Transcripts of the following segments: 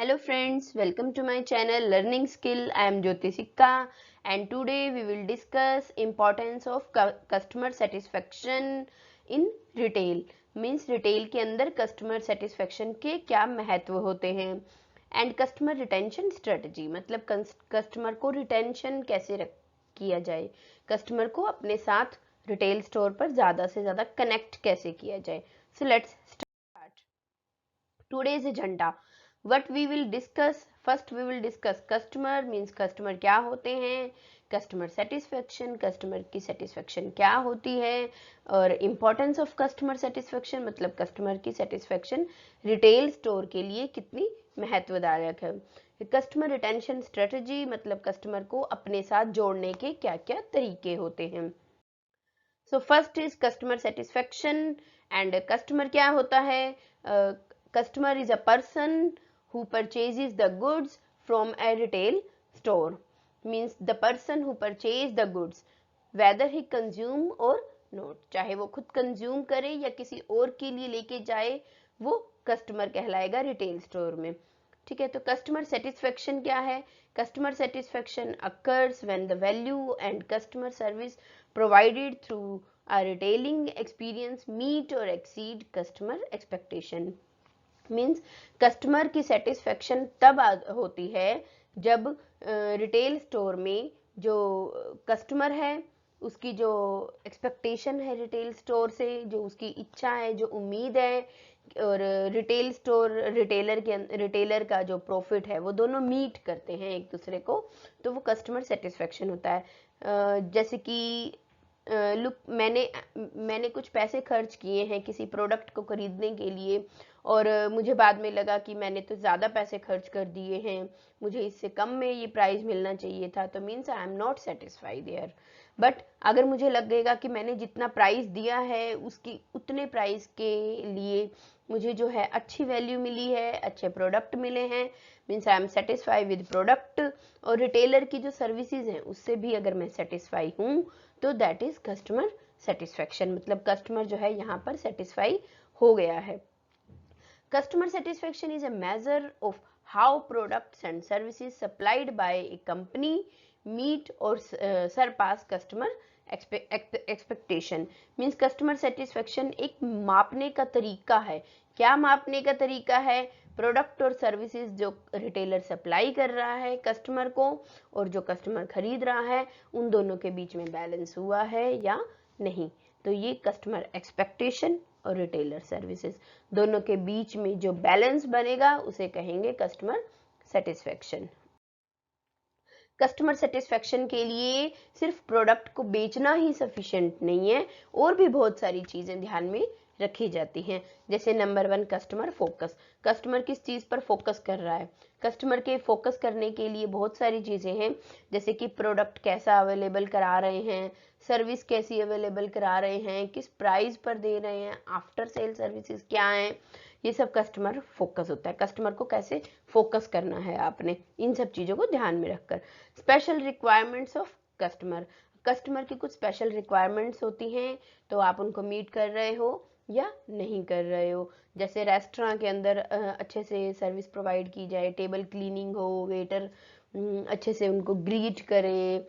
Hello friends, welcome to my channel Learning Skill. I am Jyoti Sikka and today we will discuss importance of customer satisfaction in retail. Means retail के अंदर customer satisfaction के क्या महत्व होते हैं and customer retention strategy मतलब customer को retention कैसे किया जाए, customer को अपने साथ retail store पर ज़्यादा से ज़्यादा connect कैसे किया जाए. So let's start. Today's agenda. What we will discuss, first we will discuss customer means customer क्या होते हैं, customer satisfaction, customer की satisfaction क्या होती है और importance of customer satisfaction मतलब customer की satisfaction retail store के लिए कितनी महत्वदायक है. कस्टमर रिटेंशन स्ट्रेटजी मतलब कस्टमर को अपने साथ जोड़ने के क्या क्या तरीके होते हैं. So first is customer satisfaction and customer क्या होता है. Customer is a person who purchases the goods from a retail store. Means the person who purchase the goods whether he consume or not. चाहे वो खुद consume करे या किसी और के लिए लेके जाए, वो कस्टमर कहलाएगा रिटेल स्टोर में. ठीक है, तो कस्टमर सेटिस्फेक्शन क्या है. Customer satisfaction occurs when the value and customer service provided through a retailing experience meet or exceed customer expectation. Means customer की सेटिस्फेक्शन तब होती है जब रिटेल स्टोर में जो कस्टमर है उसकी जो एक्सपेक्टेशन है रिटेल स्टोर से, जो उसकी इच्छा है, जो उम्मीद है, और रिटेल स्टोर रिटेलर का जो प्रॉफिट है वो दोनों मीट करते हैं एक दूसरे को, तो वो कस्टमर सेटिस्फेक्शन होता है. जैसे कि लुक मैंने कुछ पैसे खर्च किए हैं किसी प्रोडक्ट को खरीदने के लिए और मुझे बाद में लगा कि मैंने तो ज़्यादा पैसे खर्च कर दिए हैं, मुझे इससे कम में ये प्राइस मिलना चाहिए था, तो means I am not satisfied there. But अगर मुझे लगेगा कि मैंने जितना प्राइस दिया है उसकी उतने प्राइस के लिए मुझे जो है अच्छी वैल्यू मिली है, अच्छे प्रोडक्ट मिले हैं, means I M satisfy with product, और रिटेलर की जो सर्विसेज हैं उससे भी अगर मैं सेटिस्फाई हूँ तो दैट इज कस्टमर सेटिस्फेक्शन. मतलब कस्टमर जो है यहाँ पर सेटिस्फाई हो गया है. Customer satisfaction is a measure of how products and services supplied by a company meet or surpass customer expectation. Means customer satisfaction एक मापने का तरीका है. क्या मापने का तरीका है? प्रोडक्ट और सर्विसेज जो रिटेलर सप्लाई कर रहा है कस्टमर को और जो कस्टमर खरीद रहा है, उन दोनों के बीच में बैलेंस हुआ है या नहीं. तो ये कस्टमर एक्सपेक्टेशन और रिटेलर सर्विसेज दोनों के बीच में जो बैलेंस बनेगा उसे कहेंगे कस्टमर सेटिस्फेक्शन. कस्टमर सेटिस्फेक्शन के लिए सिर्फ प्रोडक्ट को बेचना ही सफिशिएंट नहीं है, और भी बहुत सारी चीजें ध्यान में रखी जाती हैं. जैसे नंबर 1 कस्टमर फोकस. कस्टमर किस चीज पर फोकस कर रहा है. कस्टमर के फोकस करने के लिए बहुत सारी चीजें हैं, जैसे कि प्रोडक्ट कैसा अवेलेबल करा रहे हैं, सर्विस कैसी अवेलेबल करा रहे हैं, किस प्राइस पर दे रहे हैं, आफ्टर सेल सर्विसेज क्या हैं, ये सब कस्टमर फोकस होता है. कस्टमर को कैसे फोकस करना है आपने, इन सब चीज़ों को ध्यान में रखकर. Special requirements of customer. Customer की कुछ स्पेशल रिक्वायरमेंट्स होती हैं, तो आप उनको मीट कर रहे हो या नहीं कर रहे हो. जैसे रेस्टोरेंट के अंदर अच्छे से सर्विस प्रोवाइड की जाए, टेबल क्लीनिंग हो, वेटर अच्छे से उनको ग्रीट करें,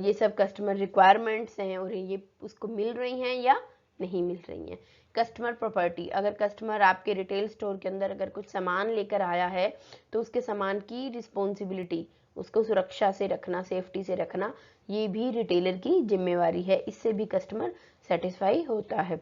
ये सब कस्टमर रिक्वायरमेंट्स हैं और ये उसको मिल रही हैं या नहीं मिल रही हैं. Customer property. अगर कस्टमर आपके रिटेल स्टोर के अंदर अगर कुछ सामान लेकर आया है तो उसके सामान की रिस्पॉन्सिबिलिटी, उसको सुरक्षा से रखना, सेफ्टी से रखना, ये भी रिटेलर की जिम्मेवारी है. इससे भी कस्टमर सेटिस्फाई होता है.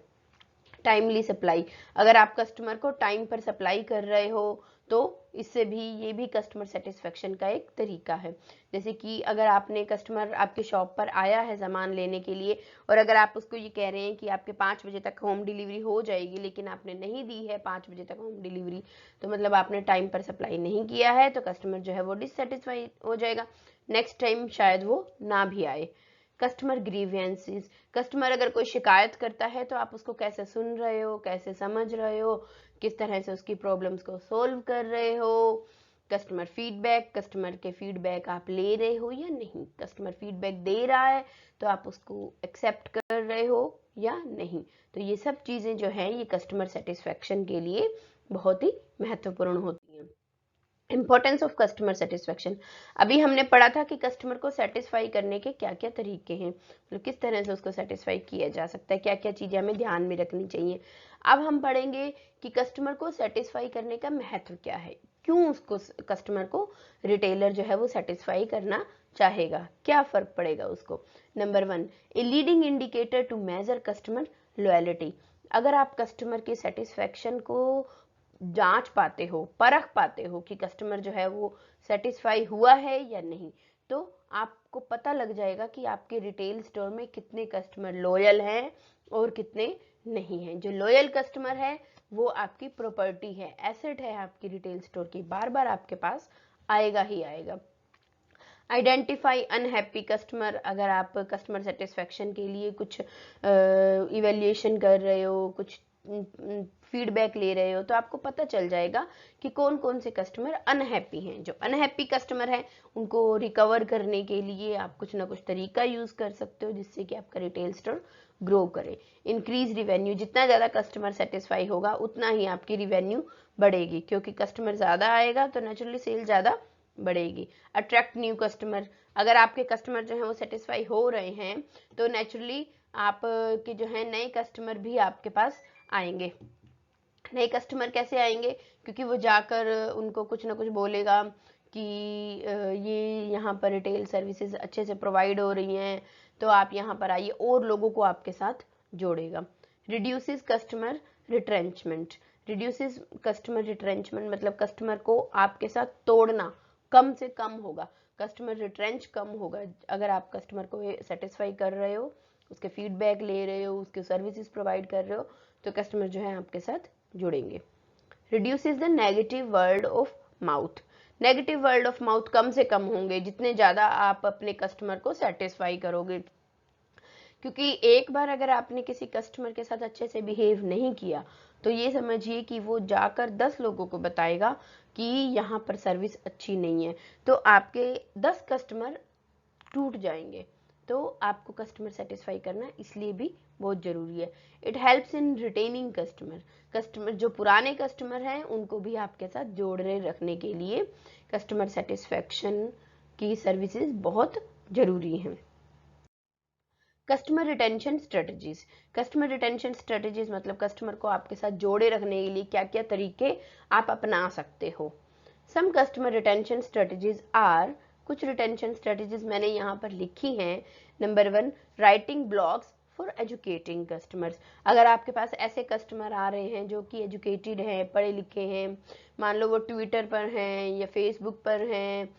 Timely supply. अगर आप कस्टमर को टाइम पर सप्लाई कर रहे हो तो इससे भी ये भी कस्टमर सेटिस्फेक्शन का एक तरीका है. जैसे कि अगर आपने कस्टमर आपके शॉप पर आया है सामान लेने के लिए और अगर आप उसको ये कह रहे हैं कि आपके 5 बजे तक होम डिलीवरी हो जाएगी, लेकिन आपने नहीं दी है 5 बजे तक होम डिलीवरी, तो मतलब आपने टाइम पर सप्लाई नहीं किया है, तो कस्टमर जो है वो डिससेटिस्फाई हो जाएगा. नेक्स्ट टाइम शायद वो ना भी आए. Customer grievances. कस्टमर अगर कोई शिकायत करता है तो आप उसको कैसे सुन रहे हो, कैसे समझ रहे हो, किस तरह से उसकी प्रॉब्लम्स को सोल्व कर रहे हो. Customer feedback. कस्टमर के फीडबैक आप ले रहे हो या नहीं. कस्टमर फीडबैक दे रहा है तो आप उसको एक्सेप्ट कर रहे हो या नहीं. तो ये सब चीज़ें जो हैं ये कस्टमर सेटिस्फेक्शन के लिए बहुत ही महत्वपूर्ण होती हैं. Importance of customer satisfaction. अभी हमने पढ़ा था कि कस्टमर को सेटिस्फाई करने के क्या क्या तरीके हैं, मतलब किस तरह से उसको सेटिस्फाई किया जा सकता है, क्या क्या चीज़ें हमें ध्यान में रखनी चाहिए। अब हम पढ़ेंगे कि कस्टमर को सेटिस्फाई करने का महत्व क्या है, क्यों उसको कस्टमर को रिटेलर जो है वो सेटिस्फाई करना चाहेगा, क्या फ़र्क पड़ेगा उसको। Number 1, a leading indicator to major customer loyalty. अगर आप कस्टमर के सेटिस्फेक्शन को जांच पाते हो, परख पाते हो कि कस्टमर जो है वो सेटिस्फाई हुआ है या नहीं, तो आपको पता लग जाएगा कि आपके रिटेल स्टोर में कितने कस्टमर लॉयल हैं और कितने नहीं हैं। जो लॉयल कस्टमर है वो आपकी प्रॉपर्टी है, एसेट है आपकी रिटेल स्टोर की, बार बार आपके पास आएगा ही आएगा। Identify unhappy customer. अगर आप कस्टमर सेटिस्फेक्शन के लिए कुछ इवेल्युएशन कर रहे हो, कुछ फीडबैक ले रहे हो, तो आपको पता चल जाएगा कि कौन कौन से कस्टमर अनहैप्पी हैं। जो अनहैप्पी कस्टमर है उनको रिकवर करने के लिए आप कुछ ना कुछ तरीका यूज कर सकते हो जिससे कि आपका रिटेल स्टोर ग्रो करे। Increase revenue. जितना ज़्यादा कस्टमर सेटिस्फाई होगा उतना ही आपकी रिवेन्यू बढ़ेगी, क्योंकि कस्टमर ज़्यादा आएगा तो नेचुरली सेल ज़्यादा बढ़ेगी। Attract new customer. अगर आपके कस्टमर जो है वो सेटिस्फाई हो रहे हैं तो नेचुरली आप के जो है नए कस्टमर भी आपके पास आएंगे। नए कस्टमर कैसे आएंगे, क्योंकि वो जाकर उनको कुछ ना कुछ बोलेगा कि ये यहाँ पर रिटेल सर्विसेज अच्छे से प्रोवाइड हो रही हैं, तो आप यहाँ पर आइए, और लोगों को आपके साथ जोड़ेगा। Reduces customer retrenchment. Reduces customer retrenchment मतलब कस्टमर को आपके साथ तोड़ना कम से कम होगा, कस्टमर रिट्रेंच कम होगा। अगर आप कस्टमर को सेटिस्फाई कर रहे हो, उसके फीडबैक ले रहे हो, उसके सर्विसेज प्रोवाइड कर रहे हो, तो कस्टमर जो है आपके साथ जुड़ेंगे। Reduces the negative word of mouth. Negative word of mouth कम से कम होंगे जितने ज़्यादा आप अपने कस्टमर को सेटिस्फाई करोगे, क्योंकि एक बार अगर आपने किसी कस्टमर के साथ अच्छे से बिहेव नहीं किया तो ये समझिए कि वो जाकर 10 लोगों को बताएगा कि यहाँ पर सर्विस अच्छी नहीं है, तो आपके 10 कस्टमर टूट जाएंगे। तो आपको कस्टमर सेटिस्फाई करना इसलिए भी बहुत ज़रूरी है। It helps in retaining customer. Customer जो पुराने कस्टमर हैं उनको भी आपके साथ जोड़े रखने के लिए कस्टमर सेटिस्फैक्शन की सर्विसेज बहुत ज़रूरी हैं। Customer retention strategies. Customer retention strategies मतलब कस्टमर को आपके साथ जोड़े रखने के लिए क्या क्या तरीके आप अपना सकते हो। सम कस्टमर रिटेंशन स्ट्रेटजीज आर। कुछ रिटेंशन स्ट्रेटजीज मैंने यहाँ पर लिखी हैं। Number 1, writing blogs for educating customers. अगर आपके पास ऐसे कस्टमर आ रहे हैं जो कि एजुकेटेड हैं, पढ़े लिखे हैं, मान लो वो ट्विटर पर हैं या फेसबुक पर हैं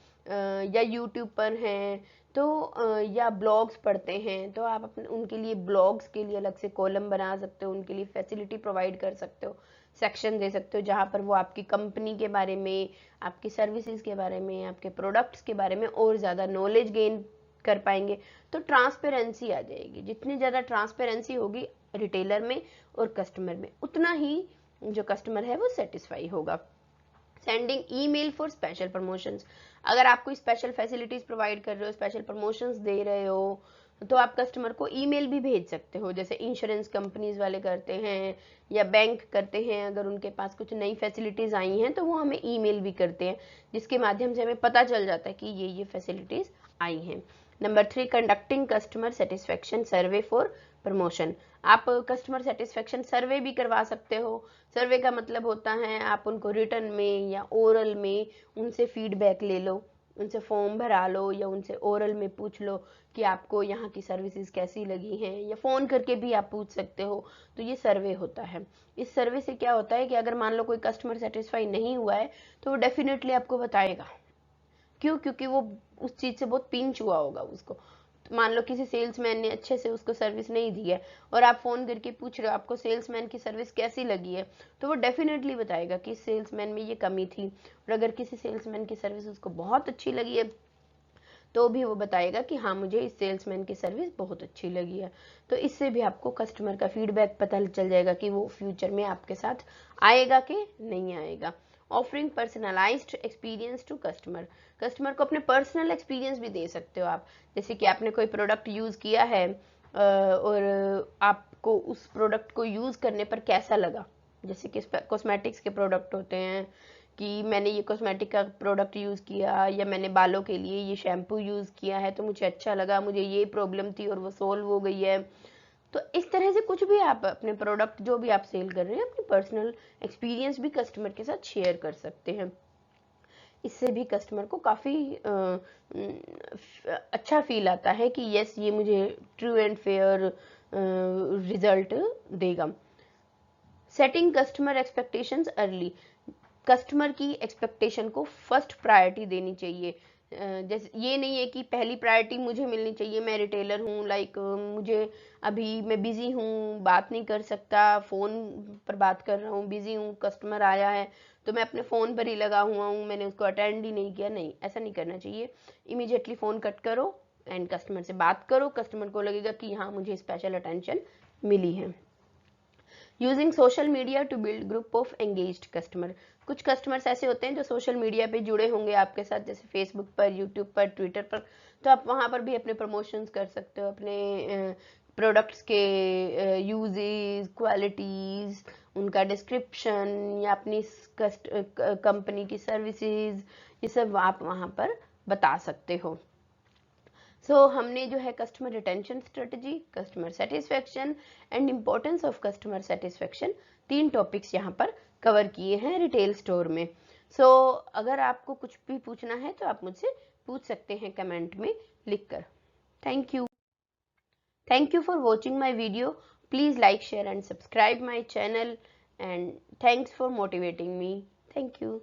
या यूट्यूब पर हैं, तो या ब्लॉग्स पढ़ते हैं, तो आप अपने उनके लिए ब्लॉग्स के लिए अलग से कॉलम बना सकते हो, उनके लिए फैसिलिटी प्रोवाइड कर सकते हो, सेक्शन दे सकते हो जहाँ पर वो आपकी कंपनी के बारे में, आपकी सर्विसेज के बारे में, आपके प्रोडक्ट्स के बारे में और ज़्यादा नॉलेज गेन कर पाएंगे। तो ट्रांसपेरेंसी आ जाएगी। जितनी ज़्यादा ट्रांसपेरेंसी होगी रिटेलर में और कस्टमर में, उतना ही जो कस्टमर है वो सेटिस्फाई होगा। Sending email for special promotions. अगर आप कोई स्पेशल फैसिलिटीज प्रोवाइड कर रहे हो, स्पेशल प्रमोशंस दे रहे हो, तो आप कस्टमर को ईमेल भी भेज सकते हो, जैसे इंश्योरेंस कंपनीज वाले करते हैं या बैंक करते हैं। अगर उनके पास कुछ नई फैसिलिटीज आई हैं तो वो हमें ईमेल भी करते हैं, जिसके माध्यम से हमें पता चल जाता है कि ये फैसिलिटीज आई हैं। Number 3, conducting customer satisfaction survey for promotion. आप कस्टमर सेटिस्फेक्शन सर्वे भी करवा सकते हो। सर्वे का मतलब होता है आप उनको रिटर्न में या ओरल में उनसे फीडबैक ले लो, उनसे फॉर्म भरा लो या उनसे ओरल में पूछ लो कि आपको यहाँ की सर्विसेज कैसी लगी हैं, या फ़ोन करके भी आप पूछ सकते हो। तो ये सर्वे होता है। इस सर्वे से क्या होता है कि अगर मान लो कोई कस्टमर सेटिस्फाई नहीं हुआ है तो वो डेफिनेटली आपको बताएगा। क्यों? क्योंकि वो उस चीज़ से बहुत पिंच हुआ होगा उसको। तो मान लो किसी सेल्समैन ने अच्छे से उसको सर्विस नहीं दी है और आप फ़ोन करके पूछ रहे हो आपको सेल्समैन की सर्विस कैसी लगी है, तो वो डेफिनेटली बताएगा कि सेल्समैन में ये कमी थी। और अगर किसी सेल्समैन की सर्विस उसको बहुत अच्छी लगी है तो भी वो बताएगा कि हाँ मुझे इस सेल्समैन की सर्विस बहुत अच्छी लगी है। तो इससे भी आपको कस्टमर का फीडबैक पता चल जाएगा कि वो फ्यूचर में आपके साथ आएगा कि नहीं आएगा। Offering personalised experience to customer. Customer को अपने पर्सनल एक्सपीरियंस भी दे सकते हो आप, जैसे कि आपने कोई प्रोडक्ट यूज़ किया है और आपको उस प्रोडक्ट को यूज़ करने पर कैसा लगा। जैसे कि कॉस्मेटिक्स के प्रोडक्ट होते हैं कि मैंने ये कॉस्मेटिक का प्रोडक्ट यूज़ किया या मैंने बालों के लिए ये शैम्पू यूज़ किया है तो मुझे अच्छा लगा, मुझे ये प्रॉब्लम थी और वो सोल्व हो गई है। तो इस तरह से कुछ भी आप अपने प्रोडक्ट जो भी आप सेल कर रहे हैं अपनी पर्सनल एक्सपीरियंस भी कस्टमर के साथ शेयर कर सकते हैं। इससे भी कस्टमर को काफ़ी अच्छा फील आता है कि यस ये मुझे ट्रू एंड फेयर रिजल्ट देगा। Setting customer expectations early, customer की एक्सपेक्टेशन को फर्स्ट प्रायोरिटी देनी चाहिए। जैसे ये नहीं है कि पहली प्रायोरिटी मुझे मिलनी चाहिए, मैं रिटेलर हूँ, लाइक मुझे अभी मैं बिज़ी हूँ, बात नहीं कर सकता, फ़ोन पर बात कर रहा हूँ, बिज़ी हूँ, कस्टमर आया है तो मैं अपने फ़ोन पर ही लगा हुआ हूँ, मैंने उसको अटेंड ही नहीं किया। नहीं, ऐसा नहीं करना चाहिए। इमीडिएटली फ़ोन कट करो एंड कस्टमर से बात करो, कस्टमर को लगेगा कि हाँ मुझे स्पेशल अटेंशन मिली है। Using social media to build group of engaged customer, कुछ कस्टमर्स ऐसे होते हैं जो सोशल मीडिया पे जुड़े होंगे आपके साथ, जैसे फेसबुक पर, यूट्यूब पर, ट्विटर पर, तो आप वहाँ पर भी अपने प्रमोशंस कर सकते हो, अपने प्रोडक्ट्स के यूजेस, क्वालिटीज़, उनका डिस्क्रिप्शन या अपनी कंपनी की सर्विसेज, ये सब आप वहाँ पर बता सकते हो। हमने जो है customer retention strategy, customer satisfaction and importance of customer satisfaction, 3 topics यहाँ पर कवर किए हैं रिटेल स्टोर में। अगर आपको कुछ भी पूछना है तो आप मुझसे पूछ सकते हैं कमेंट में लिखकर। Thank you. Thank you for watching my video. Please like, share and subscribe my channel, and thanks for motivating me. Thank you.